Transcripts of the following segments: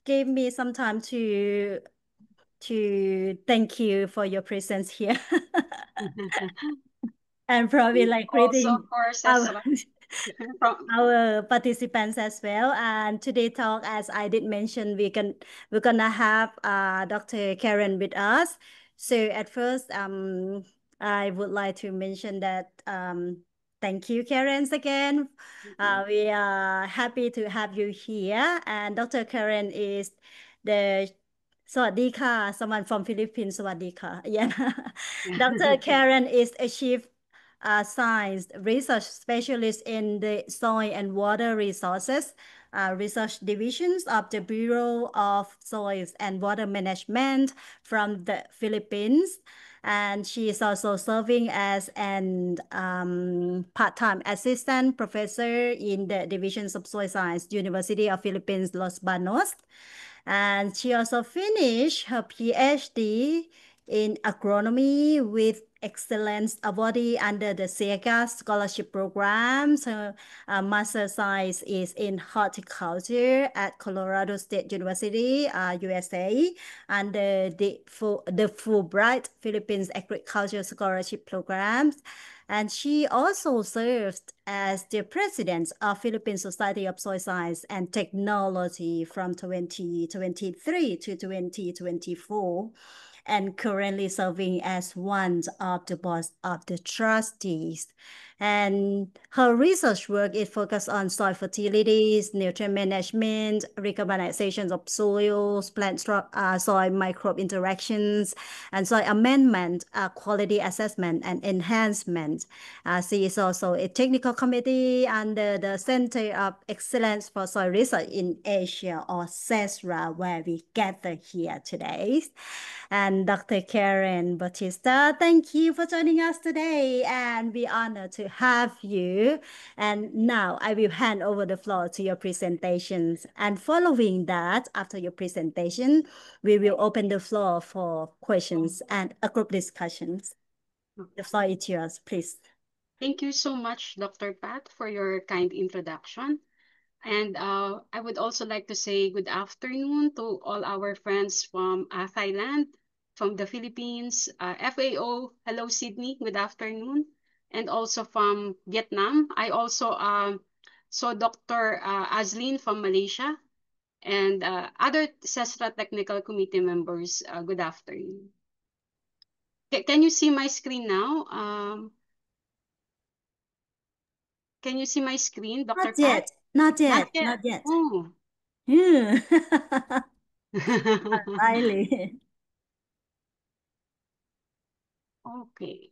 give me some time to thank you for your presence here. And probably like Also greeting for our Cesra from our participants as well. And today talk, as I did mention, we're gonna have Dr. Karen with us. So at first, I would like to mention that thank you, Karen, again. We are happy to have you here. And Dr. Karen is the สวัสดีค่ะ someone from Philippines สวัสดีค่ะ yeah. Dr. Karen is a chief science research specialist in the soil and water resources research divisions of the Bureau of Soils and Water Management from the Philippines. And she is also serving as an part-time assistant professor in the divisions of soil science, University of Philippines, Los Banos. And she also finished her PhD in agronomy with excellence awardee under the SEGA scholarship program. So, master science is in horticulture at Colorado State University, USA, under the Fulbright Philippines Agriculture Scholarship Programs. And she also served as the president of Philippine Society of Soil Science and Technology from 2023 to 2024, and currently serving as one of the board of the trustees. And her research work is focused on soil fertilities, nutrient management, recarbonization of soils, soil microbe interactions, and soil amendment, quality assessment, and enhancement. She is also a technical committee under the Center of Excellence for Soil Research in Asia, or CESRA, where we gather here today. And Dr. Karen Bautista, thank you for joining us today, and we're honored to have you. And now I will hand over the floor to your presentations. And following that, after your presentation, we will open the floor for questions and a group discussions. The floor is yours, please. Thank you so much, Dr. Pat, for your kind introduction. And I would also like to say good afternoon to all our friends from Thailand, from the Philippines, FAO, hello Sydney, good afternoon. And also from Vietnam. I also saw Dr. Azlin from Malaysia and other CESRA Technical Committee members, good afternoon. Can you see my screen now? Can you see my screen, Dr. Not Pat? yet, not Not yet, yet. not yet. Oh. Yeah. Really. Okay.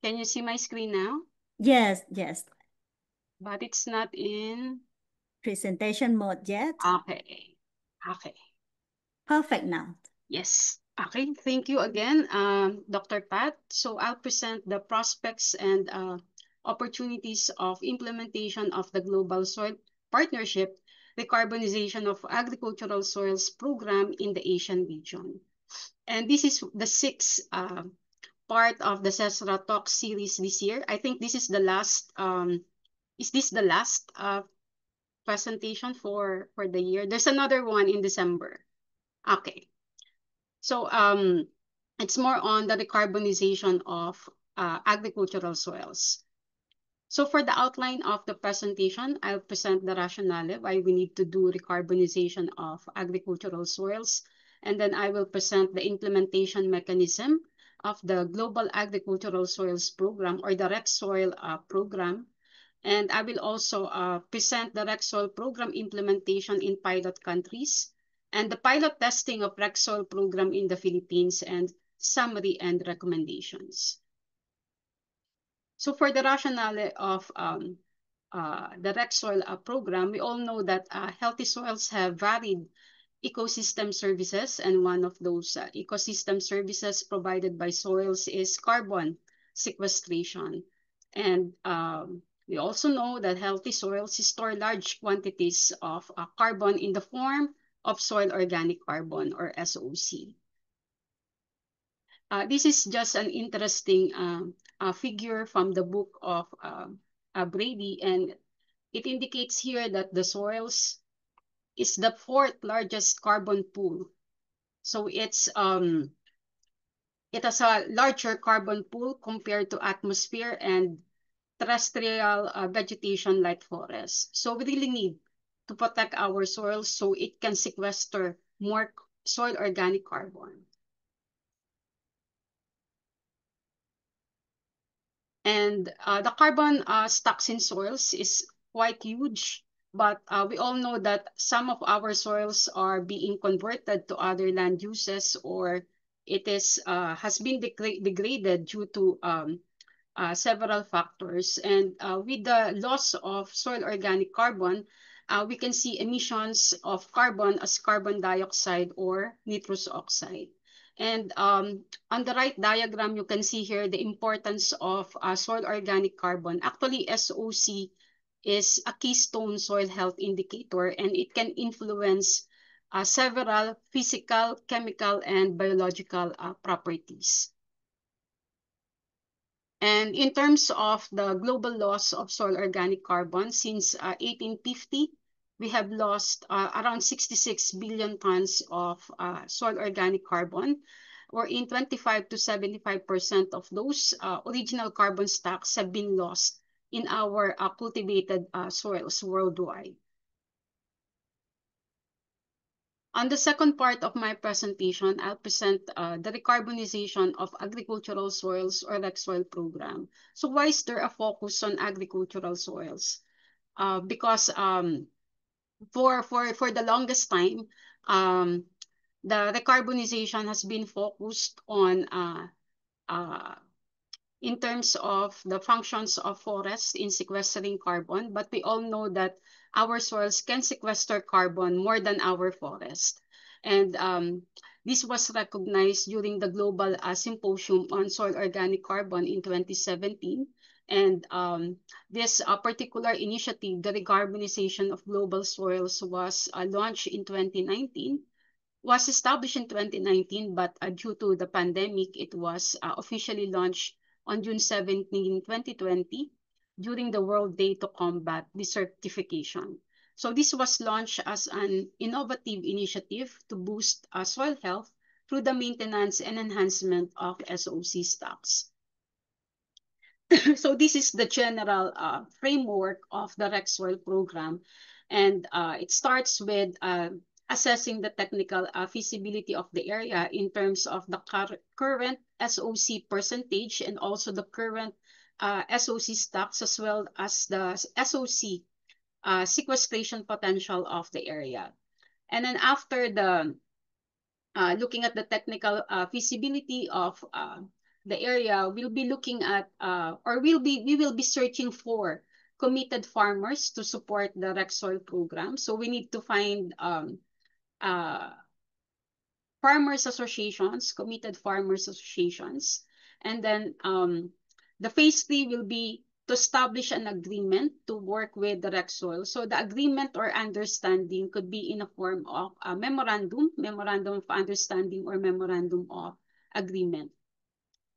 Can you see my screen now? Yes, yes. But it's not in. Presentation mode yet. Okay. Okay. Perfect now. Yes. Okay. Thank you again, Dr. Pat. So I'll present the prospects and opportunities of implementation of the Global Soil Partnership Decarbonization of Agricultural Soils Program in the Asian region. And this is the sixth part of the CESRA Talk series this year. I think this is the last, is this the last presentation for the year? There's another one in December. Okay. So it's more on the decarbonization of agricultural soils. So for the outline of the presentation, I'll present the rationale why we need to do decarbonization of agricultural soils. And then I will present the implementation mechanism of the Global Agricultural Soils Program, or the REC-Soil program. And I will also present the REC-Soil program implementation in pilot countries and the pilot testing of REC-Soil program in the Philippines, and summary and recommendations. So for the rationale of the REC-Soil program, we all know that healthy soils have varied ecosystem services, and one of those ecosystem services provided by soils is carbon sequestration. And we also know that healthy soils store large quantities of carbon in the form of soil organic carbon, or SOC. This is just an interesting figure from the book of Brady, and it indicates here that the soils is the fourth largest carbon pool. So it has a larger carbon pool compared to atmosphere and terrestrial vegetation like forests. So we really need to protect our soils so it can sequester more soil organic carbon. And the carbon stocks in soils is quite huge, but we all know that some of our soils are being converted to other land uses, or it is has been degraded due to several factors. And with the loss of soil organic carbon, we can see emissions of carbon as carbon dioxide or nitrous oxide. And on the right diagram, you can see here the importance of soil organic carbon. Actually, SOC is a keystone soil health indicator, and it can influence several physical, chemical, and biological properties. And in terms of the global loss of soil organic carbon, since 1850, we have lost around 66 billion tons of soil organic carbon, or in 25 to 75% of those original carbon stocks have been lost in our cultivated soils worldwide. On the second part of my presentation, I'll present the recarbonization of agricultural soils, or REC soil program. So why is there a focus on agricultural soils? Because for the longest time, the recarbonization has been focused on in terms of the functions of forests in sequestering carbon, but we all know that our soils can sequester carbon more than our forest. And this was recognized during the Global Symposium on Soil Organic Carbon in 2017. And this particular initiative, the recarbonization of global soils, was launched in 2019. Was established in 2019, but due to the pandemic, it was officially launched on June 17, 2020, during the World Day to Combat Desertification. So this was launched as an innovative initiative to boost soil health through the maintenance and enhancement of SOC stocks. So this is the general framework of the REC soil program. And it starts with assessing the technical feasibility of the area in terms of the current SOC percentage, and also the current SOC stocks, as well as the SOC sequestration potential of the area. And then after the looking at the technical feasibility of the area, we'll be looking at we will be searching for committed farmers to support the REC soil program. So we need to find farmers associations, committed farmers associations. And then the phase 3 will be to establish an agreement to work with the REC soil. So the agreement or understanding could be in a form of a memorandum of understanding, or memorandum of agreement.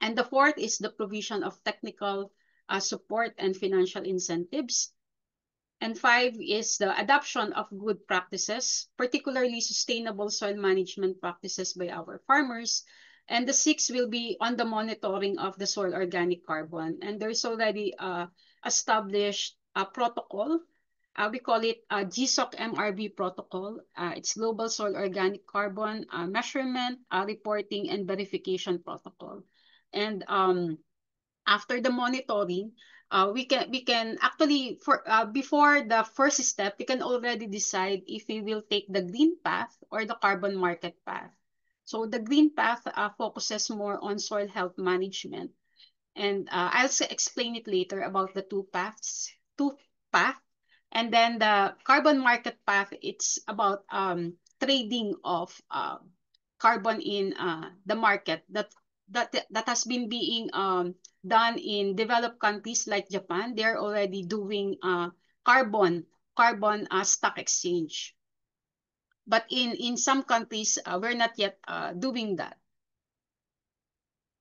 And the fourth is the provision of technical support and financial incentives. And 5 is the adoption of good practices, particularly sustainable soil management practices by our farmers. And the 6 will be on the monitoring of the soil organic carbon. And there's already established a protocol. We call it a GSOC MRV protocol. It's Global Soil Organic Carbon Measurement, Reporting, and Verification Protocol. And after the monitoring, we can actually, before the first step, we can already decide if we will take the green path or the carbon market path. So the green path focuses more on soil health management, and I'll explain it later about the two paths. And then the carbon market path, it's about trading of carbon in the market that has been being done in developed countries like Japan. They're already doing carbon stock exchange. But in some countries, we're not yet doing that.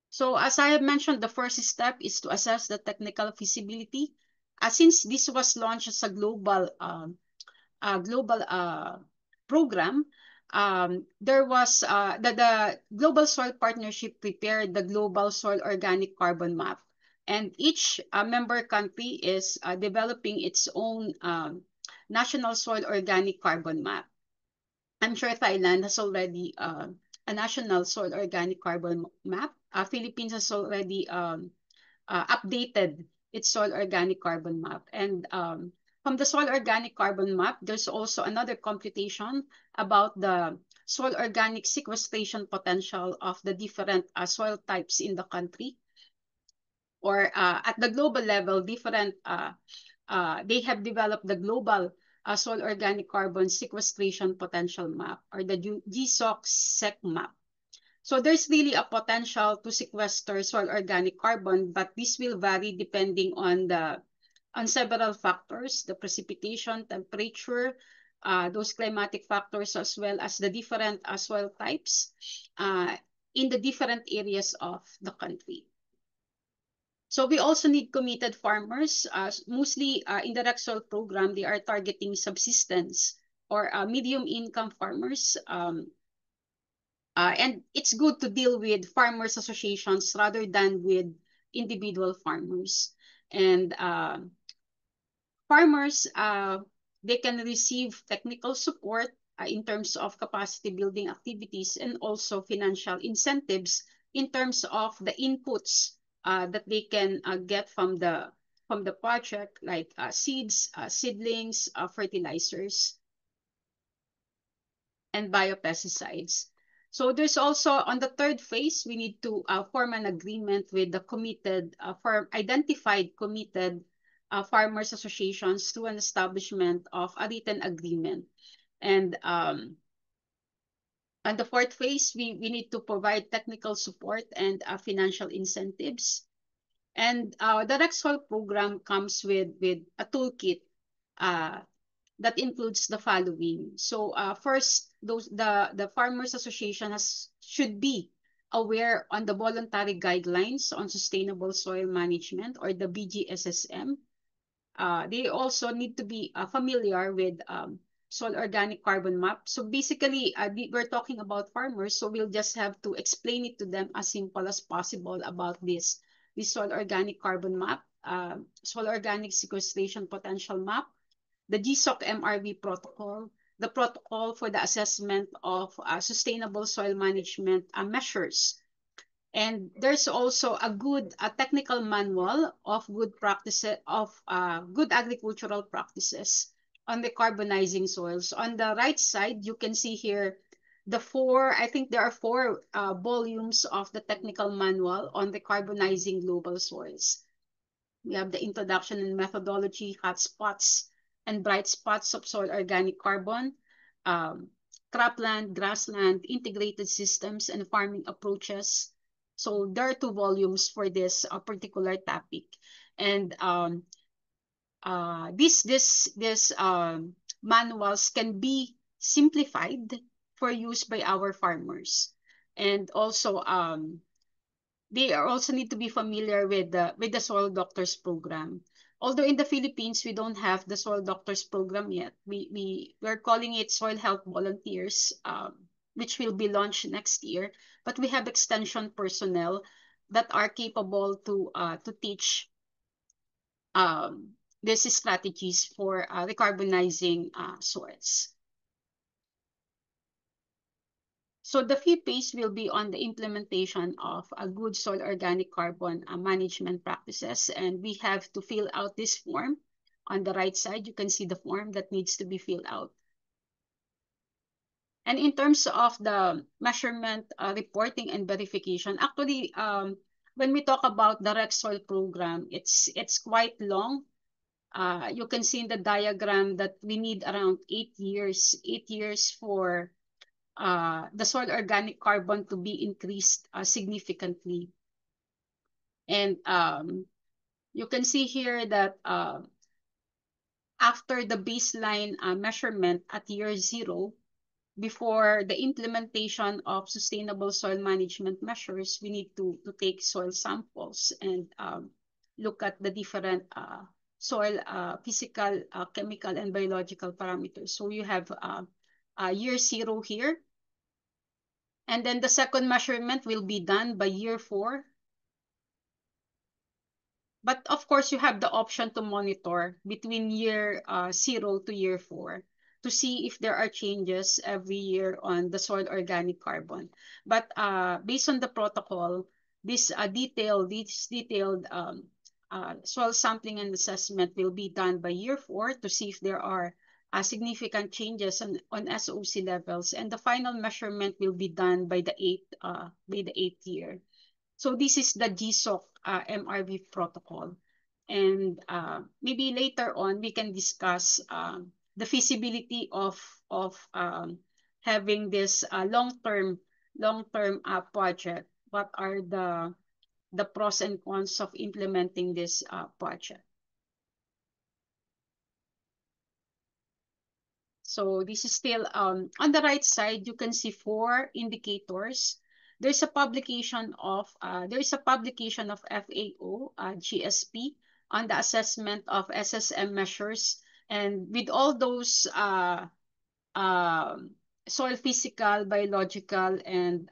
So as I have mentioned, the first step is to assess the technical feasibility. Since this was launched as a global program, there was the Global Soil Partnership prepared the Global Soil Organic Carbon Map, and each member country is developing its own national soil organic carbon map. I'm sure Thailand has already a national soil organic carbon map. Philippines has already updated its soil organic carbon map. And from the soil organic carbon map, there's also another computation about the soil organic sequestration potential of the different soil types in the country. Or at the global level, they have developed the global soil organic carbon sequestration potential map, or the GSOC SEC map. So there's really a potential to sequester soil organic carbon, but this will vary depending on several factors: the precipitation, temperature, those climatic factors, as well as the different soil types in the different areas of the country. So we also need committed farmers. Mostly in the REXOL program, they are targeting subsistence or medium income farmers. And it's good to deal with farmers associations rather than with individual farmers. And farmers, they can receive technical support in terms of capacity building activities, and also financial incentives in terms of the inputs that they can get from the project, like seeds, seedlings, fertilizers, and biopesticides. So there's also, on the third phase, we need to form an agreement with the committed, identified committed farmers associations through an establishment of a written agreement. And on the fourth phase, we need to provide technical support and financial incentives. And the REXOL program comes with a toolkit uh, that includes the following. So first, the Farmers Association should be aware on the voluntary guidelines on sustainable soil management, or the BGSSM. They also need to be familiar with soil organic carbon map. So basically, we're talking about farmers, so we'll just have to explain it to them as simple as possible about this soil organic carbon map, soil organic sequestration potential map, the GSOC MRV protocol, the protocol for the assessment of sustainable soil management measures. And there's also a technical manual of good practices of good agricultural practices on the carbonizing soils. On the right side, you can see here I think there are four volumes of the technical manual on the carbonizing global soils. We have the introduction and methodology, hotspots and bright spots of soil organic carbon, um, cropland, grassland, integrated systems, and farming approaches. So there are two volumes for this particular topic. And this manuals can be simplified for use by our farmers. And also they are also need to be familiar with the Soil Doctors program. Although in the Philippines we don't have the Soil Doctors program yet, we're calling it Soil Health Volunteers, which will be launched next year. But we have extension personnel that are capable to teach these strategies for recarbonizing soils. So the fifth phase will be on the implementation of a good soil organic carbon management practices. And we have to fill out this form. On the right side, you can see the form that needs to be filled out. And in terms of the measurement, reporting, and verification, actually, when we talk about the REXOIL program, it's quite long. You can see in the diagram that we need around 8 years for the soil organic carbon to be increased significantly. And you can see here that after the baseline measurement at year 0, before the implementation of sustainable soil management measures, we need to take soil samples and look at the different soil physical, chemical, and biological parameters. So you have year 0 here. And then the second measurement will be done by year 4. But of course, you have the option to monitor between year 0 to year 4 to see if there are changes every year on the soil organic carbon. But based on the protocol, this detailed soil sampling and assessment will be done by year 4 to see if there are significant changes on SOC levels, and the final measurement will be done by the eighth year. So this is the GSOC MRV protocol. And maybe later on, we can discuss the feasibility of having this long-term project. What are the pros and cons of implementing this project? So this is still on the right side, you can see 4 indicators. There's a publication of FAO GSP on the assessment of SSM measures, and with all those soil physical, biological, and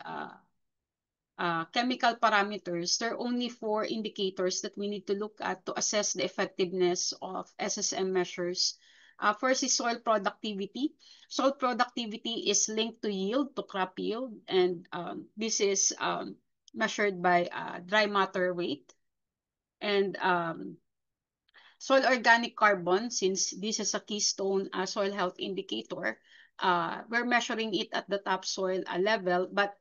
chemical parameters, there are only 4 indicators that we need to look at to assess the effectiveness of SSM measures. First is soil productivity. Soil productivity is linked to yield, to crop yield, and this is measured by dry matter weight. And soil organic carbon, since this is a keystone soil health indicator, we're measuring it at the topsoil level, but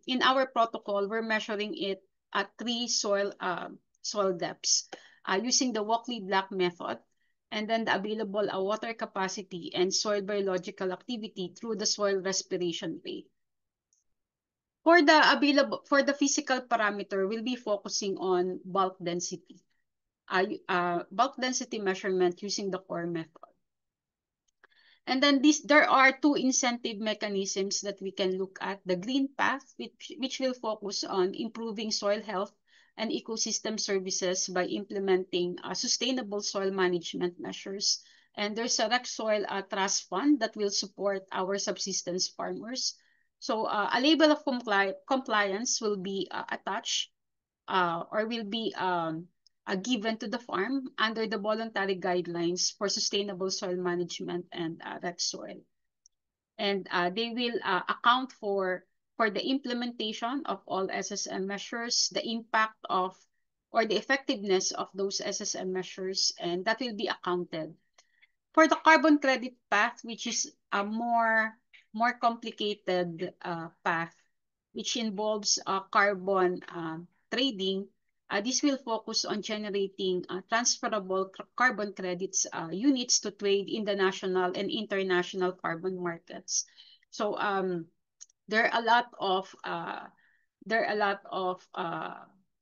in our protocol, we're measuring it at 3 soil depths using the Walkley-Black method, and then the available water capacity and soil biological activity through the soil respiration rate. For the physical parameter, we'll be focusing on bulk density. Bulk density measurement using the core method. And then there are 2 incentive mechanisms that we can look at. The green path, which will focus on improving soil health and ecosystem services by implementing sustainable soil management measures. And there's a Rec Soil Trust Fund that will support our subsistence farmers. So a label of compliance will be attached or will be given to the farm under the voluntary guidelines for sustainable soil management and Rec Soil. And they will account for the implementation of all SSM measures, the impact of or the effectiveness of those SSM measures, and that will be accounted. For the carbon credit path, which is a more complicated path, which involves carbon trading, this will focus on generating transferable carbon credits units to trade in the national and international carbon markets. So there are a lot of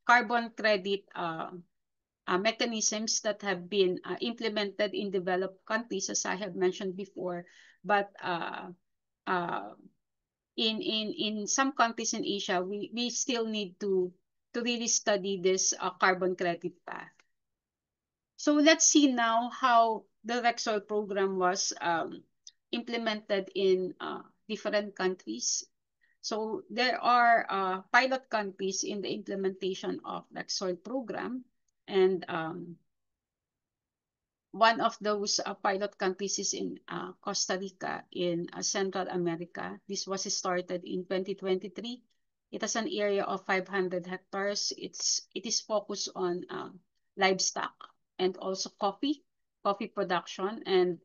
carbon credit mechanisms that have been implemented in developed countries, as I have mentioned before, but in some countries in Asia, we still need to really study this carbon credit path. So let's see now how the Rec Soil program was implemented in different countries. So there are pilot countries in the implementation of Rec Soil program, and one of those pilot countries is in Costa Rica in Central America. This was started in 2023. It has an area of 500 hectares. It is focused on livestock and also coffee production, and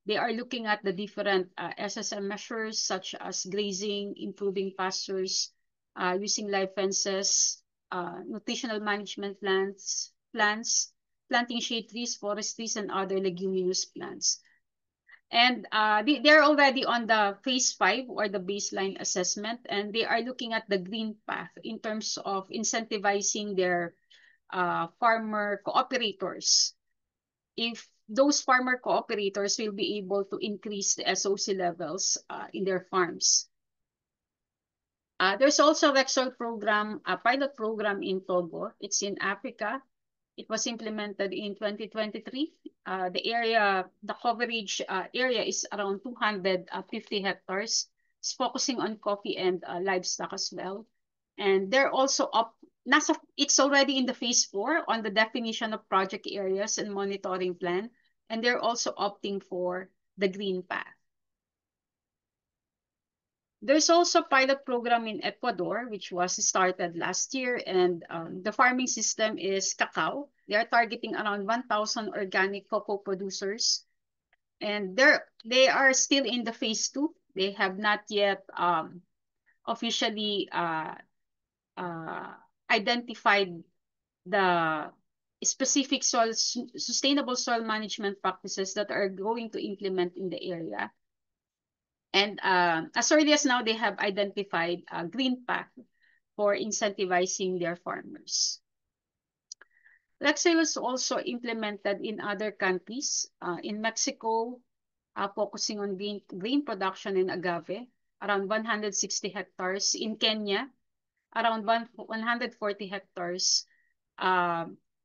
they are looking at the different SSM measures such as grazing, improving pastures, using live fences, nutritional management plans, planting shade trees, forest trees, and other leguminous plants. And they're already on the phase 5 or the baseline assessment, and they are looking at the green path in terms of incentivizing their farmer cooperators. If those farmer cooperators will be able to increase the SOC levels in their farms. There's also a Rexall program, a pilot program in Togo. It's in Africa. It was implemented in 2023. The coverage area is around 250 hectares. It's focusing on coffee and livestock as well. And they're also it's already in the phase 4 on the definition of project areas and monitoring plan. And they're also opting for the green path. There's also a pilot program in Ecuador, which was started last year, and the farming system is cacao. They are targeting around 1,000 organic cocoa producers, and they are still in the phase 2. They have not yet officially identified the specific sustainable soil management practices that are going to implement in the area. And as early as now, they have identified a green path for incentivizing their farmers. Rexall is also implemented in other countries. In Mexico, focusing on green production in agave, around 160 hectares. In Kenya, around 140 hectares.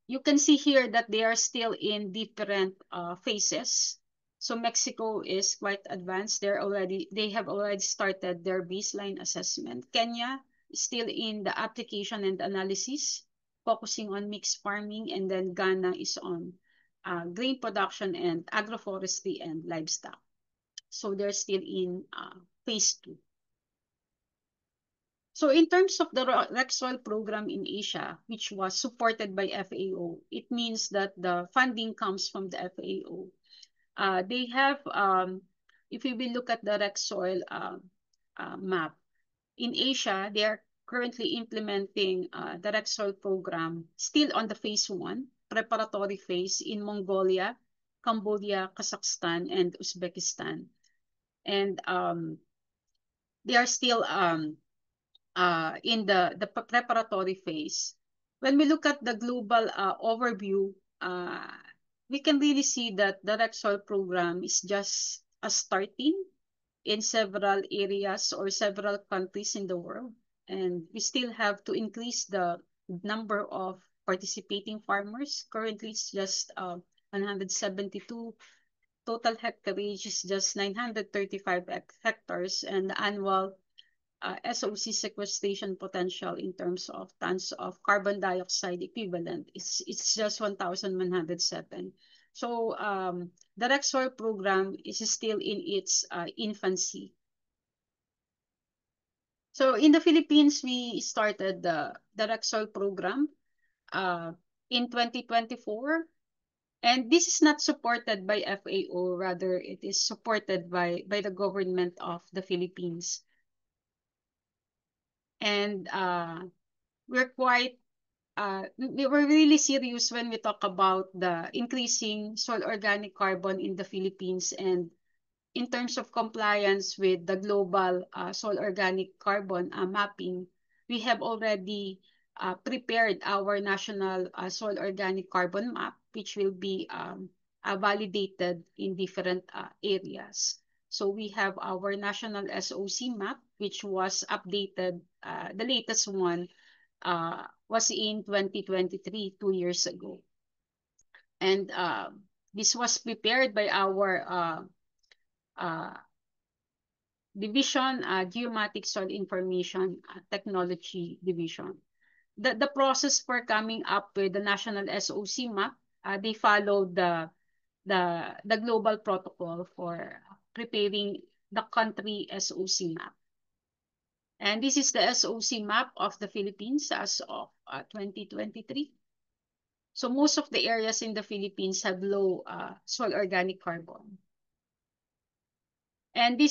You can see here that they are still in different phases. So Mexico is quite advanced. They have already started their baseline assessment. Kenya is still in the application and analysis, focusing on mixed farming, and then Ghana is on grain production and agroforestry and livestock. So they're still in phase 2. So in terms of the Rexall program in Asia, which was supported by FAO, it means that the funding comes from the FAO. They have, if we will look at the Rexall map, in Asia, they are currently implementing the Rexall program still on the phase 1, preparatory phase in Mongolia, Cambodia, Kazakhstan, and Uzbekistan. And they are still in the preparatory phase. When we look at the global overview, we can really see that the Rexall program is just a starting in several areas or several countries in the world. And we still have to increase the number of participating farmers. Currently, it's just 172. Total hectareage is just 935 hectares, and the annual SOC sequestration potential in terms of tons of carbon dioxide equivalent it's just 1,107. So the Rexall program is still in its infancy. So in the Philippines, we started the Rexall program in 2024. And this is not supported by FAO, rather it is supported by the government of the Philippines. And we're really serious when we talk about the increasing soil organic carbon in the Philippines, and in terms of compliance with the global soil organic carbon mapping, we have already prepared our national soil organic carbon map, which will be validated in different areas. So we have our national SOC map, which was updated. The latest one was in 2023, 2 years ago. And this was prepared by our division, Geomatic Soil Information Technology Division. The process for coming up with the national SOC map, they followed the global protocol for preparing the country SOC map. And this is the SOC map of the Philippines as of 2023. So most of the areas in the Philippines have low soil organic carbon. And we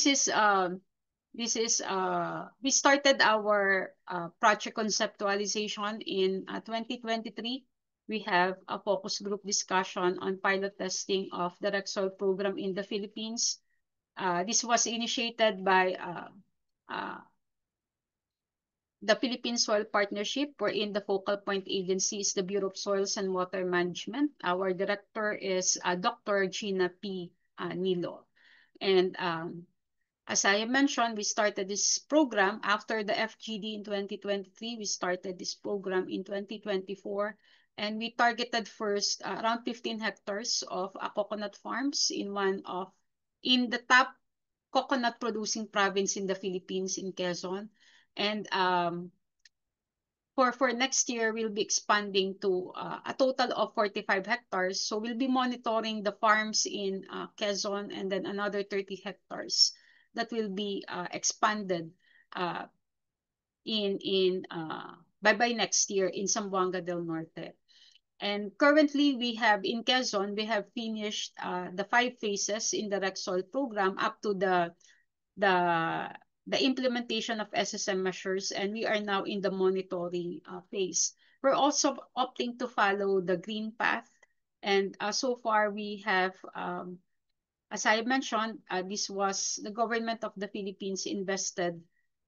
started our project conceptualization in 2023. We have a focus group discussion on pilot testing of the Rexall program in the Philippines. This was initiated by the Philippine Soil Partnership, wherein the focal point agency is the Bureau of Soils and Water Management. Our director is Dr. Gina P. Nilo. And as I mentioned, we started this program after the FGD in 2023. We started this program in 2024, and we targeted first around 15 hectares of coconut farms in the top coconut producing province in the Philippines, in Quezon. And for next year, we'll be expanding to a total of 45 hectares. So we'll be monitoring the farms in Quezon, and then another 30 hectares that will be expanded uh, by next year in Zamboanga del Norte. And currently, we have in Quezon, we have finished the 5 phases in the RecSol program up to the the implementation of SSM measures, and we are now in the monitoring phase. We're also opting to follow the green path, and so far we have, as I mentioned, this was the government of the Philippines invested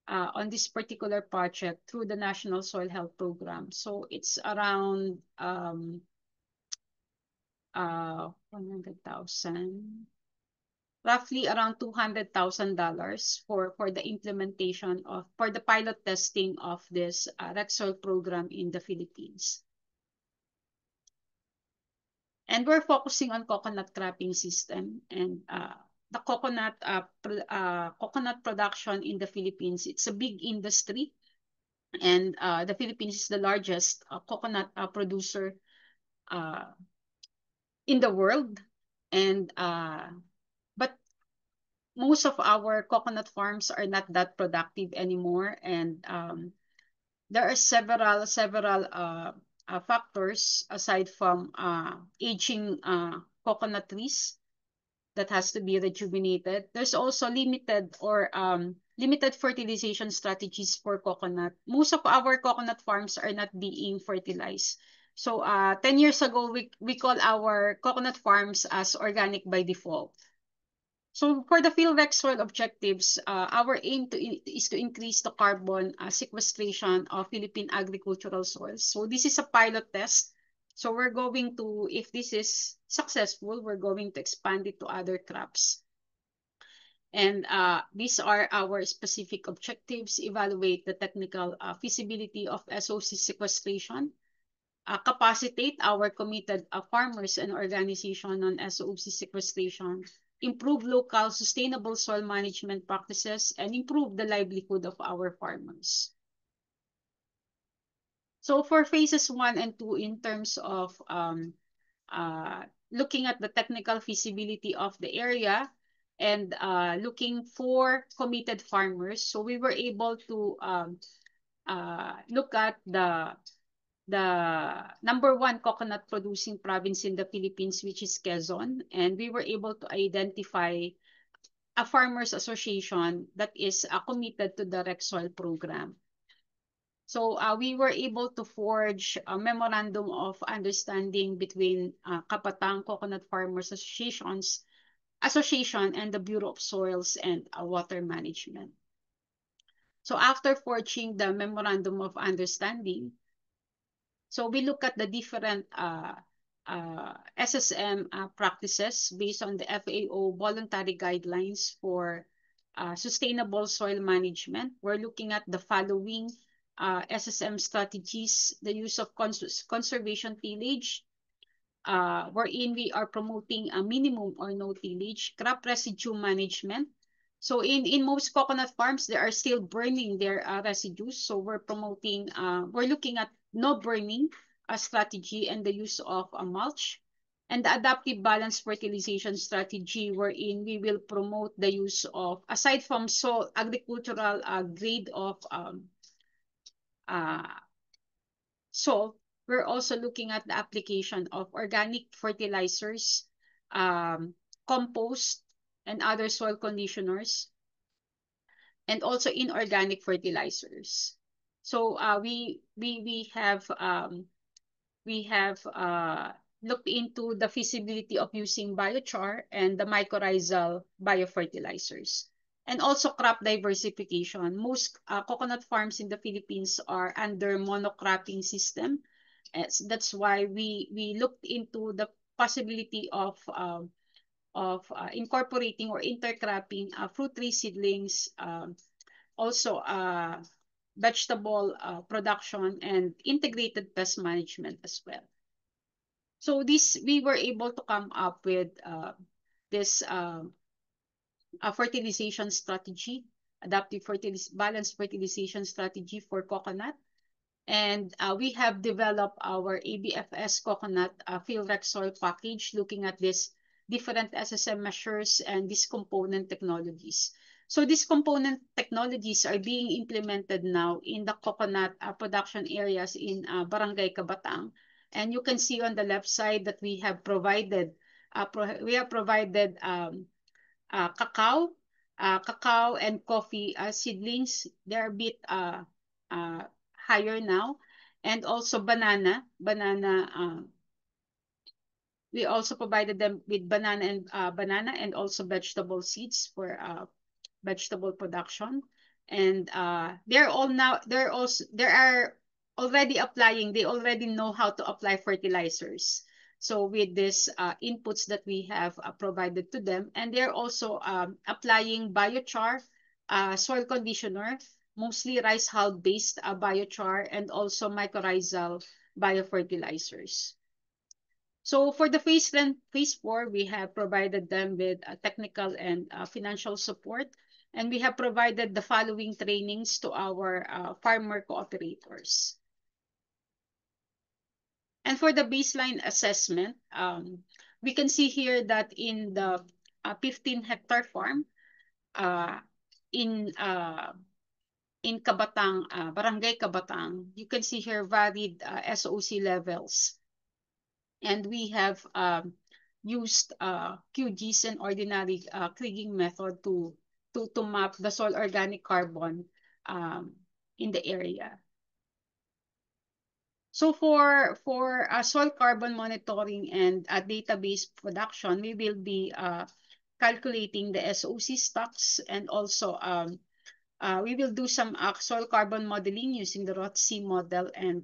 on this particular project through the National Soil Health Program. So it's around 100,000, roughly around $200,000 for the implementation for the pilot testing of this RecSol program in the Philippines. And we're focusing on coconut cropping system and the coconut production in the Philippines. It's a big industry, and the Philippines is the largest coconut producer in the world. And but most of our coconut farms are not that productive anymore, and there are several factors aside from aging coconut trees that has to be rejuvenated. There's also limited fertilization strategies for coconut. Most of our coconut farms are not being fertilized. So 10 years ago, we call our coconut farms as organic by default. So for the PhilRec soil objectives, our aim is to increase the carbon sequestration of Philippine agricultural soils. So this is a pilot test. So we're going to, if this is successful, we're going to expand it to other crops. And these are our specific objectives: evaluate the technical feasibility of SOC sequestration, capacitate our committed farmers and organizations on SOC sequestration, improve local sustainable soil management practices, and improve the livelihood of our farmers. So for phases 1 and 2, in terms of looking at the technical feasibility of the area and looking for committed farmers, so we were able to look at the #1 coconut producing province in the Philippines, which is Quezon, and we were able to identify a farmers association that is committed to the RecSol program. So we were able to forge a memorandum of understanding between Kapatang Coconut Farmers Association and the Bureau of Soils and Water Management. So after forging the memorandum of understanding, so we look at the different SSM practices based on the FAO voluntary guidelines for sustainable soil management. We're looking at the following SSM strategies: the use of conservation tillage, wherein we are promoting a minimum or no tillage; crop residue management. So in most coconut farms, they are still burning their residues. So we're looking at no burning strategy and the use of a mulch, and the adaptive balanced fertilization strategy, wherein we will promote the use of, aside from agricultural grade of salt, we're also looking at the application of organic fertilizers, compost, and other soil conditioners, and also inorganic fertilizers. So we have looked into the feasibility of using biochar and the mycorrhizal biofertilizers. And also crop diversification. Most coconut farms in the Philippines are under monocropping system. That's why we looked into the possibility of incorporating or intercropping fruit tree seedlings, also vegetable production, and integrated pest management as well. So this we were able to come up with this fertilization strategy, adaptive balanced fertilization strategy for coconut. And we have developed our ABFS coconut field rec soil package, looking at this different SSM measures and these component technologies. So these component technologies are being implemented now in the coconut production areas in Barangay Kabatang. And you can see on the left side that we have provided cacao, cacao and coffee seedlings. They're a bit uh, higher now, and also banana. We also provided them with banana and also vegetable seeds for vegetable production. And they are already applying. They already know how to apply fertilizers. So with these inputs that we have provided to them, and they're also applying biochar, soil conditioner, mostly rice hull based biochar, and also mycorrhizal biofertilizers. So for the phase 4, we have provided them with technical and financial support, and we have provided the following trainings to our farmer cooperators. And for the baseline assessment, we can see here that in the 15-hectare farm uh, in uh, in Kabatang, Barangay Kabatang, you can see here varied SOC levels. And we have used QGIS and ordinary kriging method to map the soil organic carbon in the area. So for soil carbon monitoring and database production, we will be calculating the SOC stocks, and also we will do some soil carbon modeling using the ROTC model, and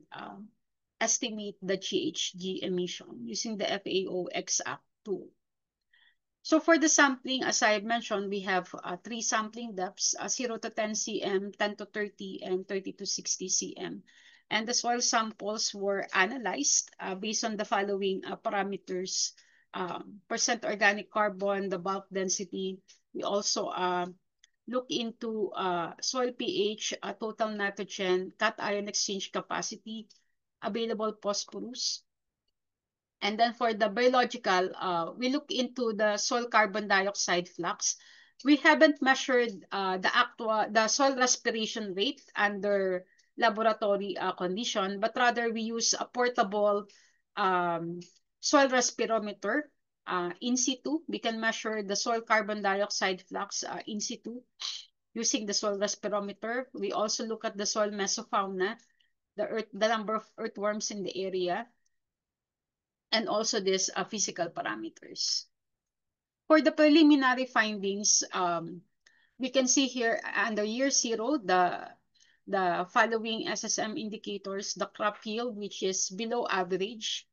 estimate the GHG emission using the FAO Exact tool. So for the sampling, as I mentioned, we have 3 sampling depths, 0 to 10 cm, 10 to 30, and 30 to 60 cm. And the soil samples were analyzed based on the following parameters: percent organic carbon, the bulk density. We also look into soil pH, total nitrogen, cation exchange capacity, available phosphorus. And then for the biological, we look into the soil carbon dioxide flux. We haven't measured the soil respiration rate under laboratory condition, but rather we use a portable soil respirometer in situ. We can measure the soil carbon dioxide flux in situ using the soil respirometer. We also look at the soil mesofauna, the number of earthworms in the area, and also these physical parameters. For the preliminary findings, we can see here under year 0, the following SSM indicators: the crop yield, which is below average.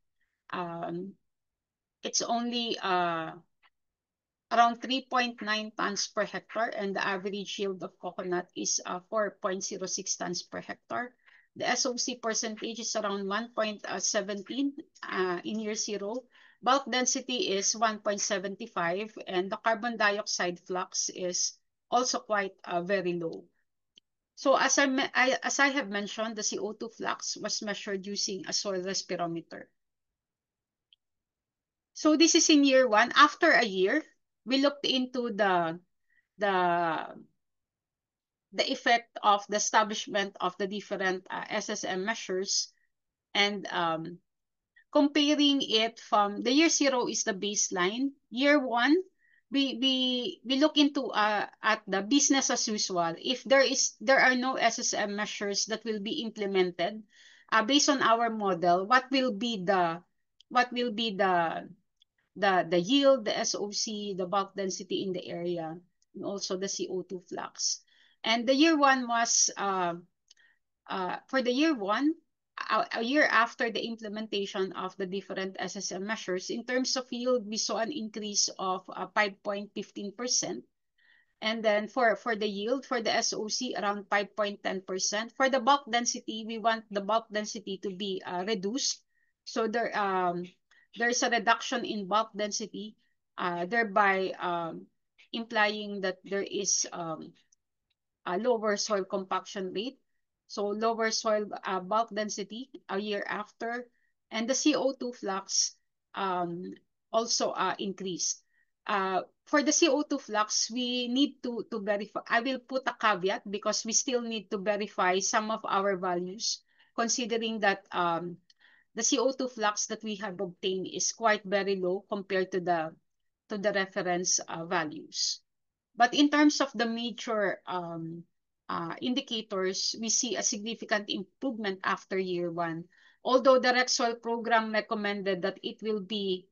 It's only around 3.9 tons per hectare, and the average yield of coconut is 4.06 tons per hectare. The SOC percentage is around 1.17 in year 0. Bulk density is 1.75, and the carbon dioxide flux is also quite very low. So as I have mentioned, the CO2 flux was measured using a soil respirometer. So this is in year 1. After a year, we looked into the effect of the establishment of the different SSM measures, and comparing it from the year 0 is the baseline. Year 1, we look into at the business as usual. If there are no SSM measures that will be implemented, based on our model, what will be the yield, the SOC, the bulk density in the area. and also the CO2 flux. And the year one was for the year one, a year after the implementation of the different SSM measures, in terms of yield, we saw an increase of 5.15%. And then for the yield, for the SOC, around 5.10%. For the bulk density, we want the bulk density to be reduced. So there's a reduction in bulk density, thereby implying that there is a lower soil compaction rate, so lower soil bulk density a year after, and the CO2 flux um, also increased. For the CO2 flux, we need to verify. I will put a caveat because we still need to verify some of our values, considering that the CO2 flux that we have obtained is quite very low compared to the reference values. But in terms of the major indicators, we see a significant improvement after year one. Although the Rexall program recommended that it will be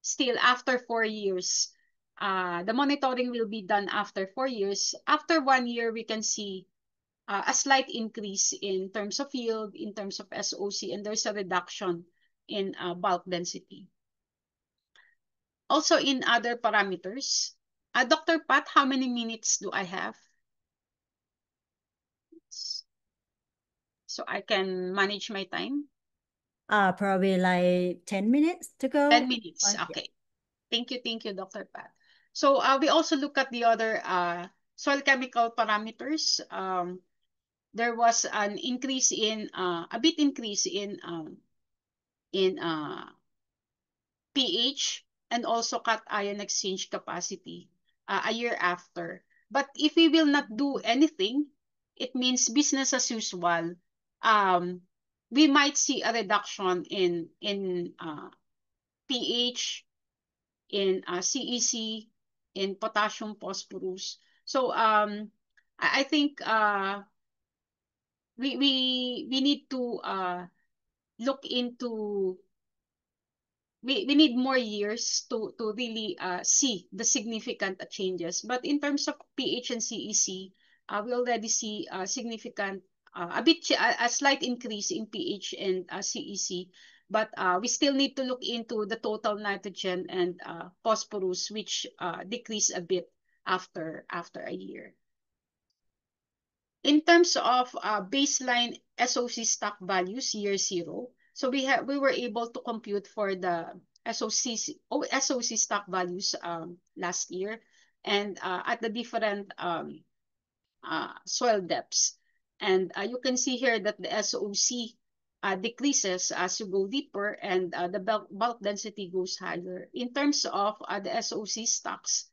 still after 4 years, the monitoring will be done after 4 years. After 1 year, we can see a slight increase in terms of yield, in terms of SOC, and there's a reduction in bulk density. Also in other parameters, Dr. Pat, how many minutes do I have? So I can manage my time. Probably like 10 minutes to go. 10 minutes. Yeah. Okay. Thank you, Dr. Pat. So we also look at the other soil chemical parameters. There was an increase in a bit increase in pH and also cation exchange capacity a year after. But if we will not do anything, it means business as usual. Um, we might see a reduction in pH, in CEC, in potassium, phosphorus. So I think we need to look into we need more years to really see the significant changes. But in terms of pH and CEC, we already see a significant, a slight increase in pH and CEC. But we still need to look into the total nitrogen and phosphorus, which decrease a bit after a year. In terms of baseline SOC stock values, year zero, so we were able to compute for the SOC stock values last year, and at the different soil depths. And you can see here that the SOC decreases as you go deeper, and the bulk density goes higher. In terms of the SOC stocks,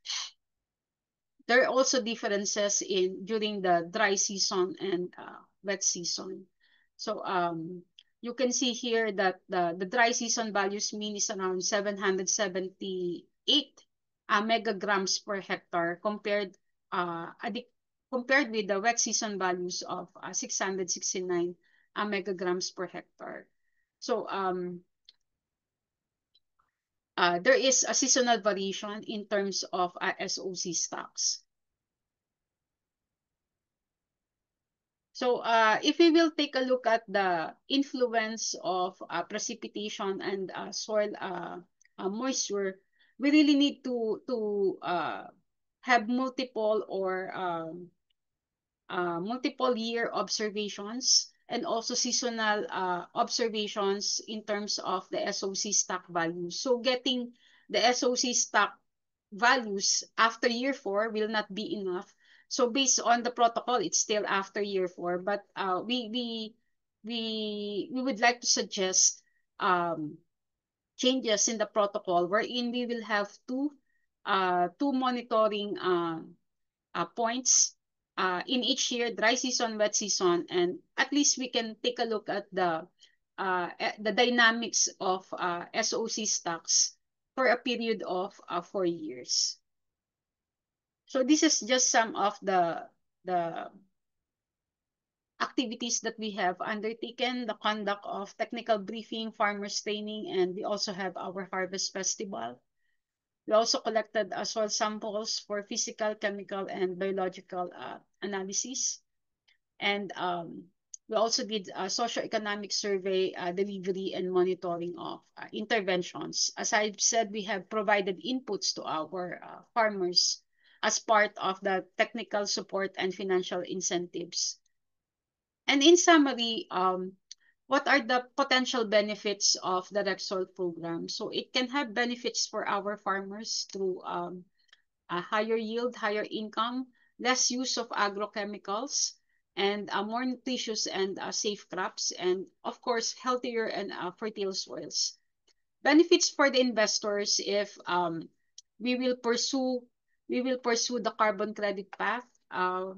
there are also differences in during the dry season and wet season. So you can see here that the dry season values mean is around 778 megagrams per hectare compared with the wet season values of 669 megagrams per hectare. So there is a seasonal variation in terms of SOC stocks. So if we will take a look at the influence of precipitation and soil moisture, we really need to have multiple year observations and also seasonal observations in terms of the SOC stock values. So getting the SOC stock values after year 4 will not be enough. So based on the protocol, it's still after year 4, but we would like to suggest changes in the protocol wherein we will have two monitoring points in each year, dry season, wet season, and at least we can take a look at the dynamics of SOC stocks for a period of 4 years. So this is just some of the activities that we have undertaken, the conduct of technical briefing, farmers training, and we also have our harvest festival. We also collected soil samples for physical, chemical, and biological analysis. And we also did a socioeconomic survey, delivery, and monitoring of interventions. As I've said, we have provided inputs to our farmers as part of the technical support and financial incentives. And in summary, what are the potential benefits of the Rexall program? So it can have benefits for our farmers through a higher yield, higher income, less use of agrochemicals, and more nutritious and safe crops, and of course, healthier and fertile soils. Benefits for the investors if we will pursue we will pursue the carbon credit path.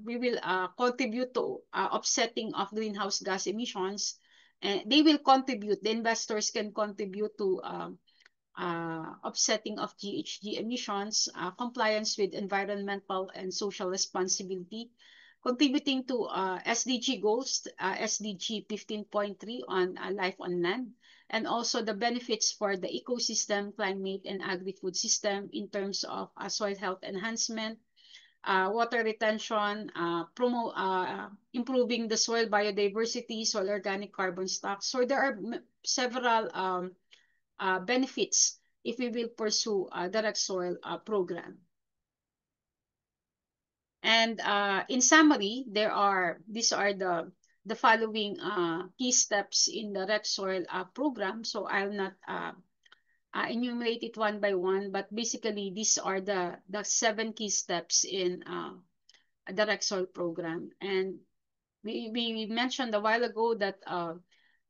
We will contribute to offsetting of greenhouse gas emissions, and they will contribute. The investors can contribute to offsetting of GHG emissions, compliance with environmental and social responsibility, contributing to SDG goals, SDG 15.3 on life on land, and also the benefits for the ecosystem, climate, and agri-food system in terms of soil health enhancement, water retention, improving the soil biodiversity, soil organic carbon stocks. So there are several benefits if we will pursue the Rexall program. And in summary, these are the following key steps in the Rexall program. So I'll not enumerate it one by one, but basically these are the 7 key steps in the Rexall program. And we mentioned a while ago that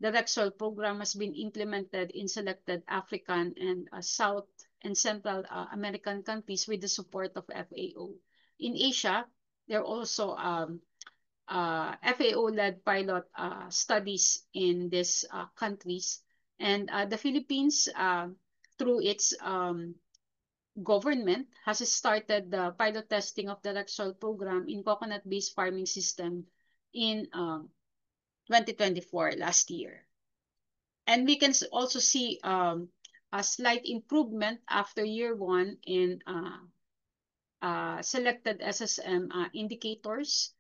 the Rexall program has been implemented in selected African and South and Central American countries with the support of FAO. In Asia, there are also FAO-led pilot studies in these countries. And the Philippines, through its government, has started the pilot testing of the Rexall program in coconut-based farming system in 2024, last year. And we can also see a slight improvement after year 1 in selected SSM indicators,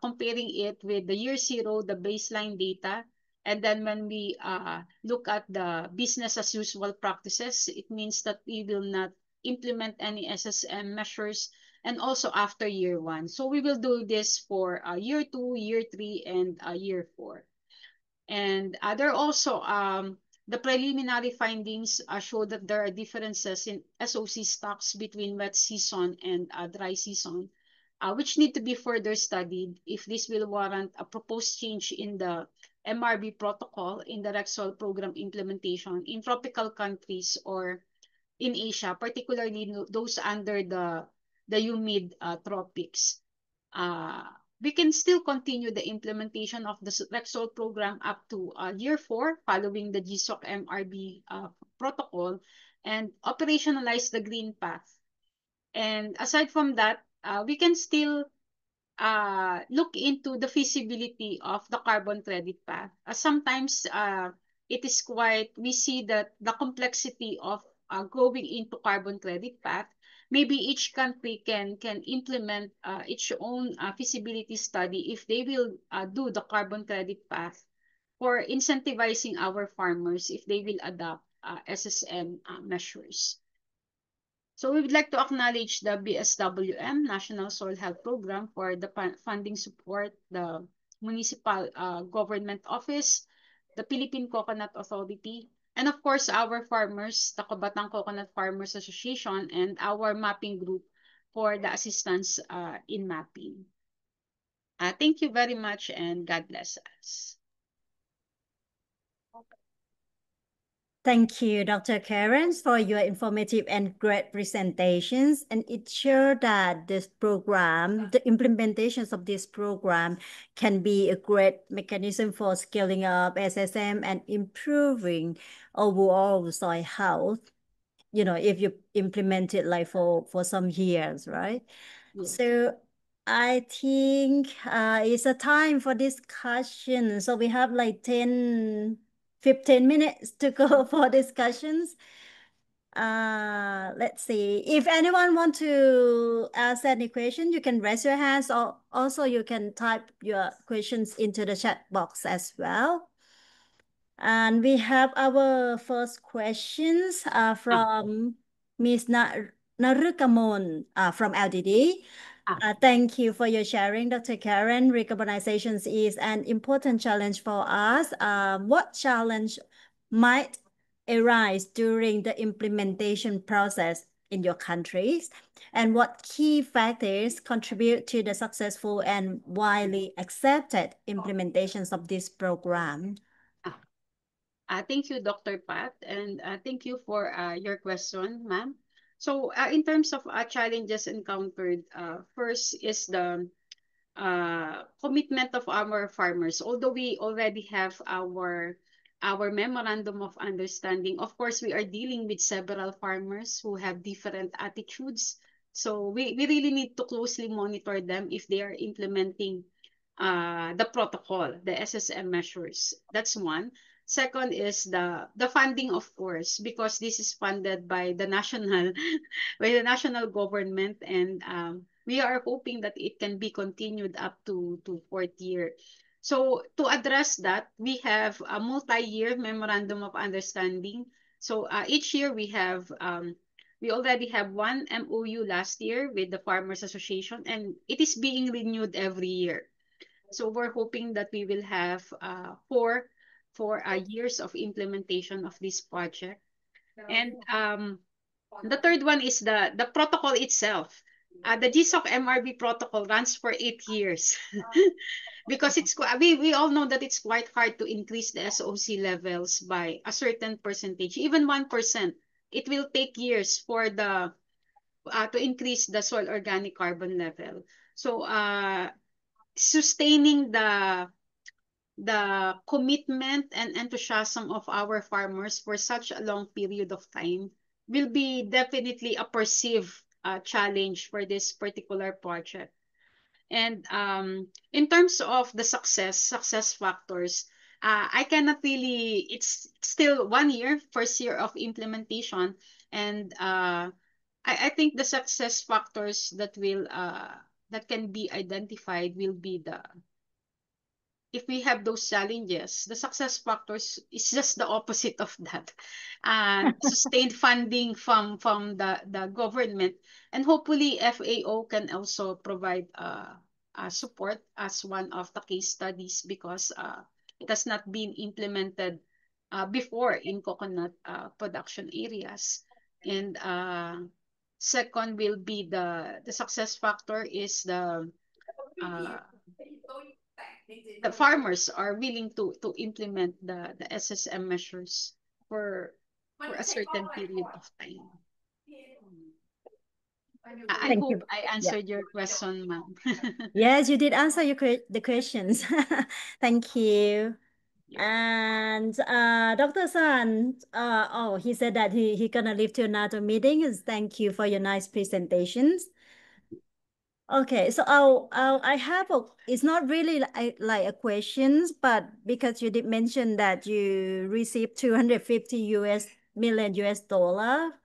comparing it with the year 0, the baseline data. And then when we look at the business as usual practices, it means that we will not implement any SSM measures, and also after year 1. So we will do this for year 2, year 3, and year 4. And there are also the preliminary findings show that there are differences in SOC stocks between wet season and dry season, which need to be further studied if this will warrant a proposed change in the MRB protocol in the Rexall program implementation in tropical countries or in Asia, particularly those under the humid tropics. We can still continue the implementation of the Rexall program up to year 4 following the GSOC MRB protocol and operationalize the green path. And aside from that, we can still look into the feasibility of the carbon credit path. Sometimes it is we see that the complexity of going into carbon credit path, maybe each country can implement its own feasibility study if they will do the carbon credit path for incentivizing our farmers if they will adopt SSM measures. So we would like to acknowledge the BSWM, National Soil Health Program, for the funding support, the Municipal Government Office, the Philippine Coconut Authority, and of course our farmers, the Kabatang Coconut Farmers Association, and our mapping group for the assistance in mapping. Thank you very much, and God bless us. Thank you, Dr. Karen, for your informative and great presentations. And it showed that this program, the implementations of this program can be a great mechanism for scaling up SSM and improving overall soil health, if you implement it like for some years, right? Yes. So I think it's a time for discussion. So we have like 15 minutes to go for discussions. let's see. If anyone want to ask any question, you can raise your hands, or also you can type your questions into the chat box as well. And we have our first questions Ah, from Miss Narukamon from LDD. ah, Thank you for your sharing, Dr. Karen. Recognition is an important challenge for us. What challenge might arise during the implementation process in your countries? And what key factors contribute to the successful and widely accepted implementations of this program? ah. Thank you, Dr. Pat, and thank you for your question, ma'am. So, in terms of challenges encountered, first is the commitment of our farmers. Although we already have our memorandum of understanding, of course, we are dealing with several farmers who have different attitudes. So we really need to closely monitor them if they are implementing the protocol, the SSM measures. That's one. Second is the funding, of course, because this is funded by the national by the national government, and we are hoping that it can be continued up to fourth year. So to address that, we have a multi-year memorandum of understanding. So each year we already have one MOU last year with the Farmers Association, and it is being renewed every year. So we're hoping that we will have four years of implementation of this project. And the third one is the protocol itself. The GSOC MRB protocol runs for 8 years because we all know that it's quite hard to increase the SOC levels by a certain percentage, even 1%. It will take years for the to increase the soil organic carbon level. So sustaining the commitment and enthusiasm of our farmers for such a long period of time will be definitely a perceived challenge for this particular project. And in terms of the success factors, I cannot really, it's still 1 year, first year of implementation. And I think the success factors that can be identified will be the if we have those challenges, the success factors is just the opposite of that. And sustained funding from the government, and hopefully FAO can also provide support as one of the case studies because it has not been implemented before in coconut production areas. And second will be the success factor is uh, the farmers are willing to implement the SSM measures for a certain period of time. I Thank hope you. I Yeah. answered your question, ma'am. Yes, you did answer the questions. Thank you. You're welcome. And Dr. San, he said that he gonna leave to another meeting. Thank you for your nice presentations. Okay, so I have it's not really like a questions, but because you did mention that you received 250 million US dollar.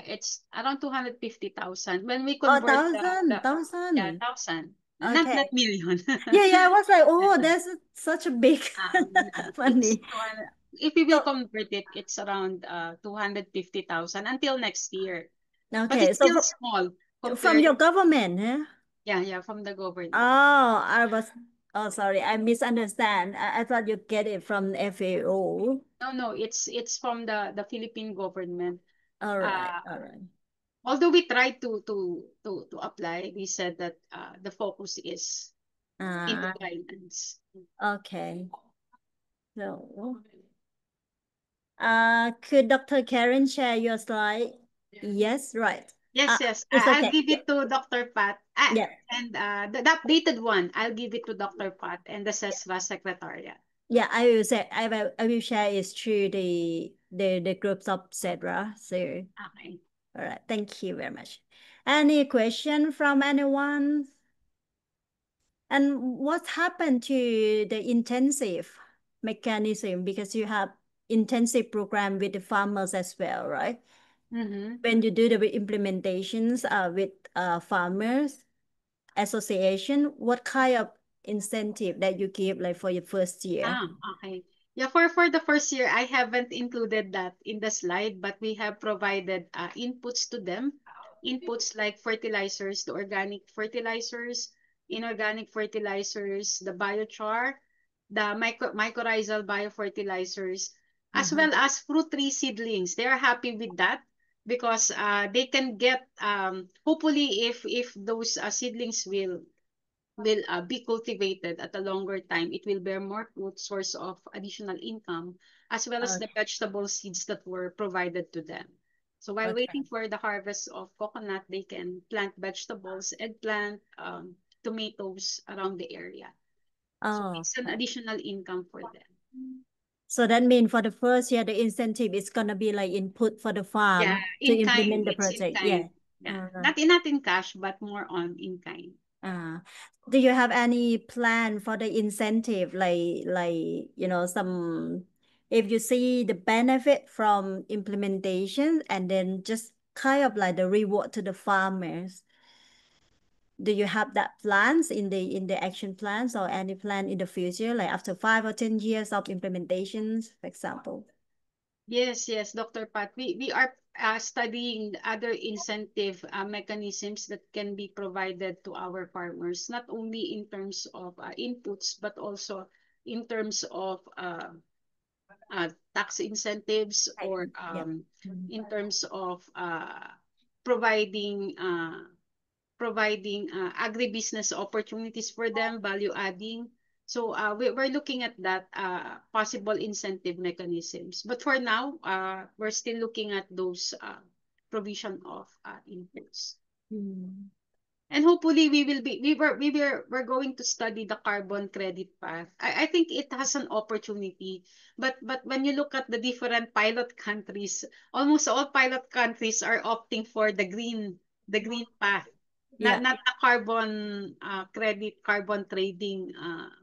It's around 250,000. When we Oh, convert thousand, yeah, thousand. thousand, not Okay. million. Yeah, I was like, oh, that's such a big Yeah, it's money. 200, if we will So, convert it, it's around 250,000 until next year. But okay, it's so still small from compared, your government, huh? yeah, from the government. Oh, oh, sorry, I misunderstand. I thought you get it from FAO. No, it's from the Philippine government. All right, Uh, all right. Although we tried to apply, we said that the focus is in the Uh, guidance. okay. So, could Dr. Karen share your slide? Yes, right. Yes, yes. It's I'll okay. give Yeah, it to Dr. Pat. yeah, And the updated one, I'll give it to Dr. Pat and the SESVA Secretariat. yeah. I will share it through the groups of Cedra. So, Okay. all right. Thank you very much. Any question from anyone? And what happened to the intensive mechanism? Because you have intensive program with the farmers as well, right? Mm-hmm. when you do the implementations with farmers association, what kind of incentive that you give like for your first year? Ah, okay. Yeah, for the first year, I haven't included that in the slide, but we have provided inputs to them. Inputs like fertilizers, the organic fertilizers, inorganic fertilizers, the biochar, the mycorrhizal biofertilizers, as Uh-huh. well as fruit tree seedlings. They are happy with that because they can get hopefully if those seedlings will be cultivated at a longer time, it will bear more fruit, source of additional income, as well as the Okay. vegetable seeds that were provided to them. So while Okay. waiting for the harvest of coconut, they can plant vegetables, eggplant, tomatoes around the area. So Oh, it's an okay. additional income for them. So that means for the first year, the incentive is gonna be like input for the Yeah, farm to in kind. implement the It's in project. kind. Yeah. Yeah, Uh, not in cash, but more on in kind. uh. Do you have any plan for the incentive, some if you see the benefit from implementation and then just kind of like the reward to the farmers? Do you have that plans in the action plans or any plan in the future, like after 5 or 10 years of implementations, for example? Yes, yes, Dr. Pat. We are studying other incentive mechanisms that can be provided to our farmers, not only in terms of inputs, but also in terms of tax incentives Right. or Yep. Mm. in terms of providing providing agribusiness opportunities for them, value adding. So we're looking at that possible incentive mechanisms. But for now, we're still looking at those provision of inputs. Mm. And hopefully we're going to study the carbon credit path. I think it has an opportunity, but when you look at the different pilot countries, almost all pilot countries are opting for the green path, not Yeah. not the carbon credit, carbon trading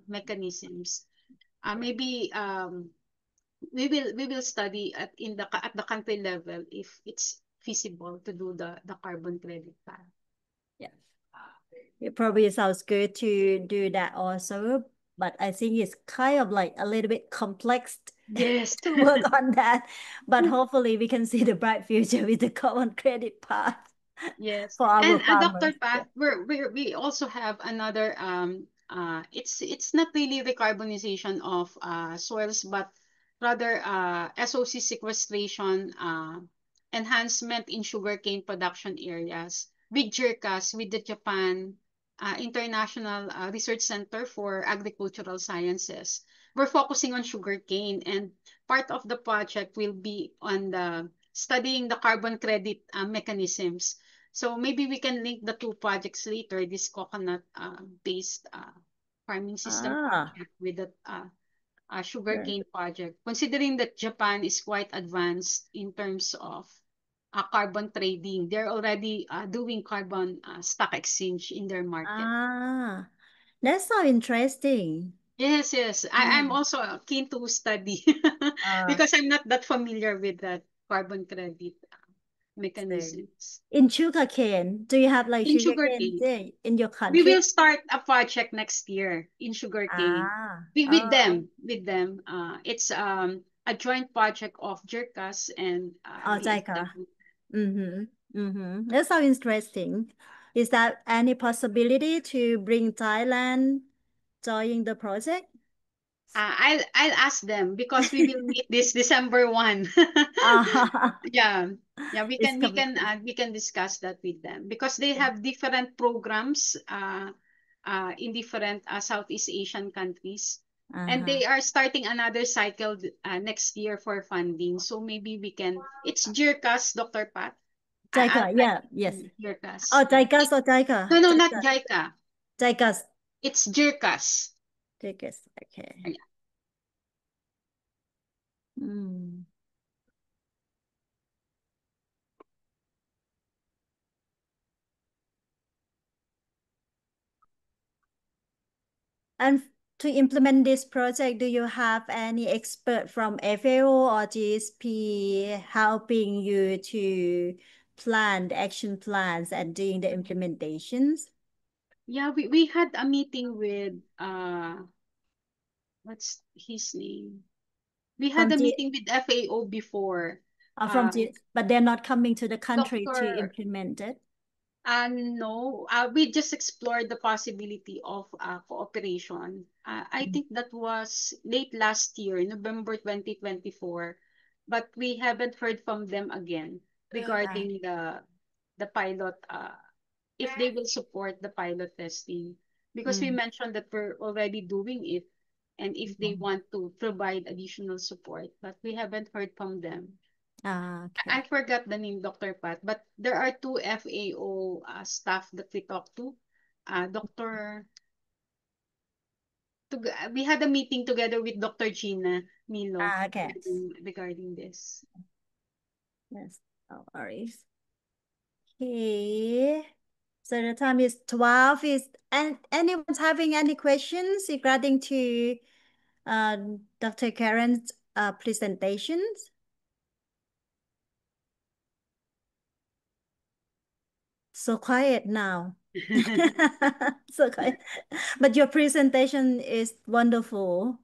mechanisms. Maybe we will study at the country level if it's feasible to do the carbon credit path. Yeah. It probably sounds good to do that also, but I think it's kind of like a little bit complex Yes. to work on that. But hopefully we can see the bright future with the common credit path Yes. for our And Dr. farmers. Yeah. Pat, we also have another it's not really decarbonization of soils, but rather SOC sequestration enhancement in sugarcane production areas with JIRCAS, with the Japan International Research Center for Agricultural Sciences. We're focusing on sugarcane, and part of the project will be on the studying the carbon credit mechanisms. So maybe we can link the two projects later, this coconut based farming system Ah, project with the sure. sugarcane project, considering that Japan is quite advanced in terms of carbon trading. They're already doing carbon stock exchange in their market. Ah, that's so interesting. Yes, yes. I'm Mm. also keen to study Uh, because I'm not that familiar with the carbon credit so mechanisms. in sugarcane, do you have like In sugarcane sugarcane, there in your we will country? start a project next year in sugarcane Ah, with oh, them. With them, it's a joint project of JIRCAS and oh, Jaika. DSW. Mm-hmm. Mm-hmm. That's so interesting. Is that any possibility to bring Thailand joining the project? I'll ask them because we will meet this December 1. Ah, Yeah. Yeah, we it's can we coming can close. uh, we can discuss that with them because they Yeah. have different programs in different Southeast Asian countries, and Uh-huh. they are starting another cycle next year for funding. So maybe we can. It's JIRCAS, Dr. Pat. I'll Jaika, type yeah, yes. JIRCAS. Oh, Yeah. Jaikas or No, Jaika? no, not Jaikas. JICA. Jaikas. It's JIRCAS. Jaikas. Okay. Mm. And to implement this project, do you have any expert from FAO or GSP helping you to plan the action plans and doing the implementations? Yeah, we had a meeting with what's his name? We had From a G meeting with FAO before. from Uh, G, but they're not coming to the country to Doctor implement it. No, we just explored the possibility of cooperation. I think that was late last year, November 2024, but we haven't heard from them again Ah, regarding the pilot, if they will support the pilot testing, because we mm, mentioned that we're already doing it, and if they want to provide additional support, but we haven't heard from them. I okay. forgot the name, Dr. Pat, but there are two FAO staff that we talked to. Dr. We had a meeting together with Dr. Gina Milo Okay. regarding this. Yes, no worries. Okay. So the time is 12. Is and anyone's having any questions regarding to Dr. Karen's presentations? So quiet now. So quiet. But your presentation is wonderful.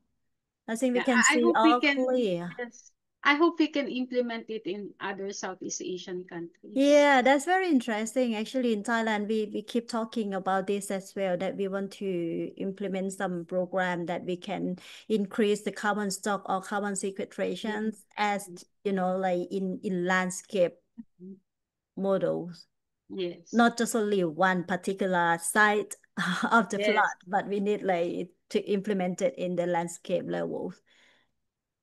I think we Yeah, can I see hope we all can, clear. yes, I hope we can implement it in other Southeast Asian countries. Yeah, that's very interesting. Actually, in Thailand, we keep talking about this as well, that we want to implement some program that we can increase the carbon stock or carbon Mhm. sequestrations as, like in landscape models, Yes. not just only one particular site of the Yes. plot, but we need like to implement it in the landscape levels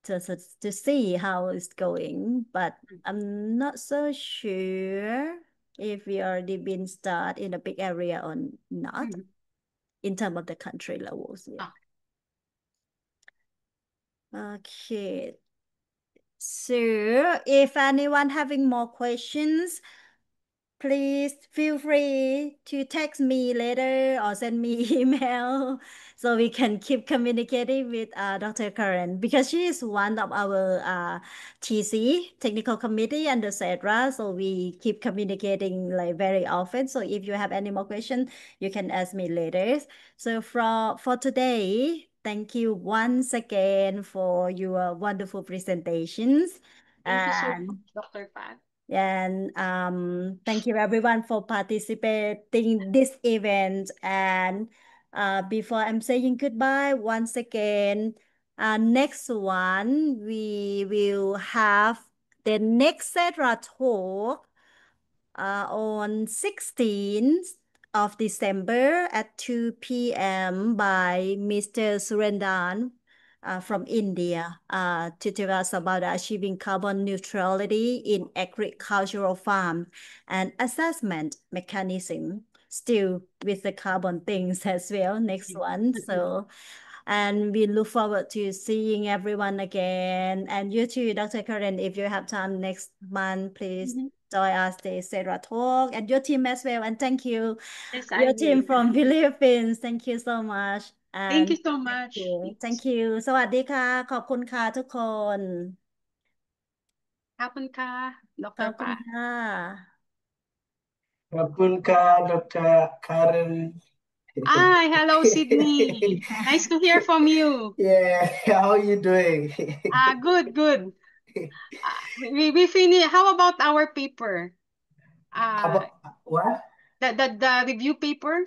to see how it's going, but I'm not so sure if we already been start in a big area or not Mhm. in terms of the country levels. Yeah. Ah, Okay. So if anyone having more questions, please feel free to text me later or send me email so we can keep communicating with Dr. Karen because she is one of our TC technical committee under SEDRA. So we keep communicating like very often. So if you have any more questions, you can ask me later. So for today, thank you once again for your wonderful presentations. thank you so much, And Dr. Pat. thank you everyone for participating this event. And before I'm saying goodbye once again, next one we will have the next Cedra talk on 16th of December at 2 p.m. by Mr. Surendan from India to tell us about achieving carbon neutrality in agricultural farm and assessment mechanism. Still with the carbon things as well, next one. So and we look forward to seeing everyone again. And you too, Dr. Karen, if you have time next month, please Mhm. join us the Sarah Talk and your team as well. And thank you, Yes, I your will. team from Philippines. Thank you so much. Thank And you so thank much. you. Thank you. สวัสดีค่ะขอบคุณค่ะทุกคน Hapon ka, ขอ Dr. บคุณ Pat. ค่ะ Kapulka, Dr. Karen. Hi, hello, Sydney. Nice to hear from you. Yeah, how are you doing? Good, good. We finish. How about our paper? Uh, About what? the review paper?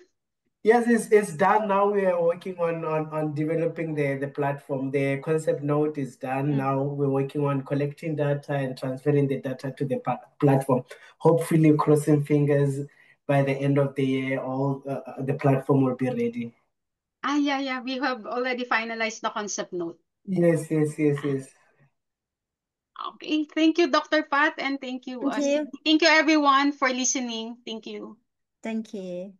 Yes, it's done now. We are working on developing the platform. The concept note is done Mm. now. We're working on collecting data and transferring the data to the platform. Hopefully, crossing fingers by the end of the year, all the platform will be ready. Yeah, yeah. We have already finalized the concept note. Yes, yes, yes, yes. Okay. Thank you, Dr. Pat, and thank you, Thank you. Sydney. Thank you, everyone, for listening. Thank you. Thank you.